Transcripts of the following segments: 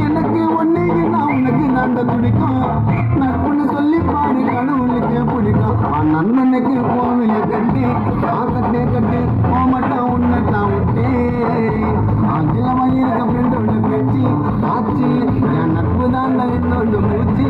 எனக்கு ஒண்ணு நான் உனக்கு நாங்க துடிக்கும் நட்புன்னு சொல்லி பாரு கடவுளுக்கு பிடிக்கும் நண்பனுக்கு கோவில கட்டி கட்டே கட்டி போமட்டம் உன்னை தான் விட்டே ஆங்கிலமா இருக்க ஃப்ரெண்டோட பேச்சு ஆச்சு என் நட்பு தான் என்னோட மூச்சு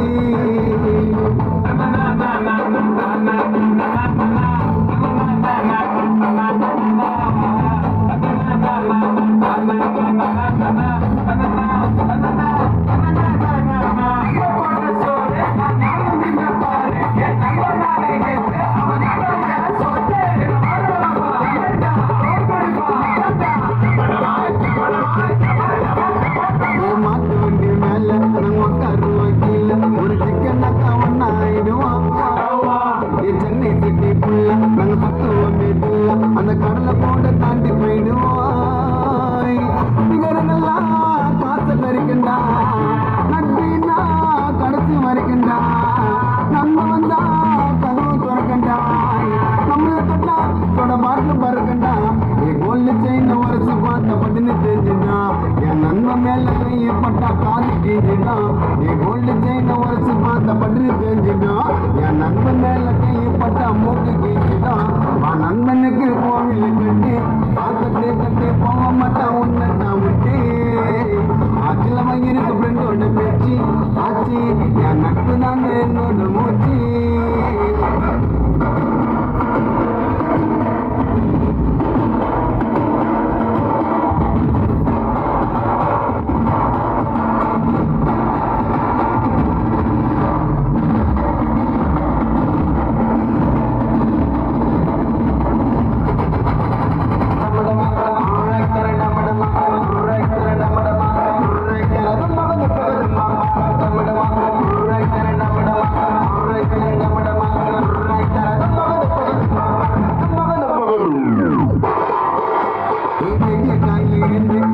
ஒரு சிக்கன் ஒன்னாயிடுவான் சென்னை சிட்டிக்குள்ள நாங்க பத்துவோம் வீட்டுல அந்த கடலை போட தாண்டி போயிடுவோம் நிகரங்கெல்லாம் காசை பறிக்கண்டா நட்பின்னா கடைசி மறிக்கண்டா நம்ம வந்தா கதவு துறக்கண்டா நம்மள கட்டா சொட பாட்டில் பறக்கண்டா கோல்டு செயின் உரசி பார்த்த பட்டுன்னு தெரிஞ்சுட்டான் என் நண்பன் மேல கையப்பட்டா காது கீஞ்சிட்டான் கோல்டு செயின் உரசி பார்த்த பட்டுன்னு தெரிஞ்சுட்டான் என் நண்பன் மேல கையப்பட்டா மூக்கு கீஞ்சிட்டான் நண்பனுக்கு கோவில் கட்டி பார்க்கட்டே கட்டி போக மாட்டான் உன்னை தான் விட்டு ஆச்சிலமா இருக்கு ஃப்ரெண்டோட பேச்சு ஆச்சு என் நட்பு தான் என்னோட மூச்சு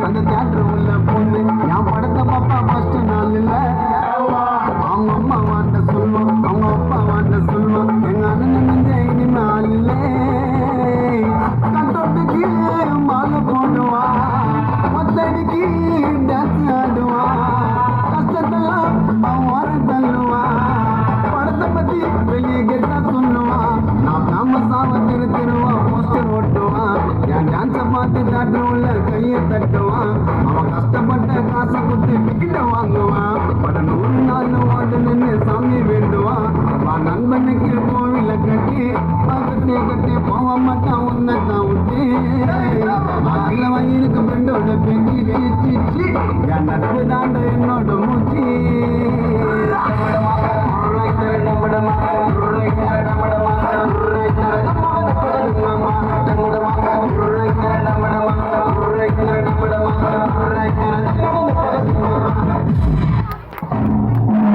அந்த தியேட்டர் உள்ள பொண்ணு என் படத்தை பாப்பா ஃபர்ஸ்ட் நாள் இல்ல அவங்க அம்மா வாண்ட சொல்லுவோம் அவங்க அப்பா வாண்ட சொல்லுவோம் எங்க அண்ணன் நெஞ்ச இனிமேல் இல்ல கட்டோட்டுக்கு மாலை போடுவா மத்தடிக்கு டான்ஸ் ஆடுவா கஷ்டத்தெல்லாம் அவன் வர தள்ளுவா படத்தை பத்தி வெளியே கெட்டா சொல்லுவா நான் ஃபேமஸாக திருத்திருவான் போஸ்டர் ஓட்டுவான் என் டான்ஸை பார்த்து தியேட்டர் உள்ள கையை தட்டுவான் அவன் கஷ்டப்பட்ட காசை கொடுத்து டிக்கெட்டை வாங்குவான் பட 100 நாள் ஓட்டு நின்று சாமி வேண்டுவான் நண்பனுக்கு கோவில கட்டி கட்டி கட்டி போக மாட்டான் உன்னை தான் விட்டு அதில் வயிறுக்கு ஃப்ரெண்டோட பேச்சு என் நட்பு தாண்ட என்னோட மூச்சு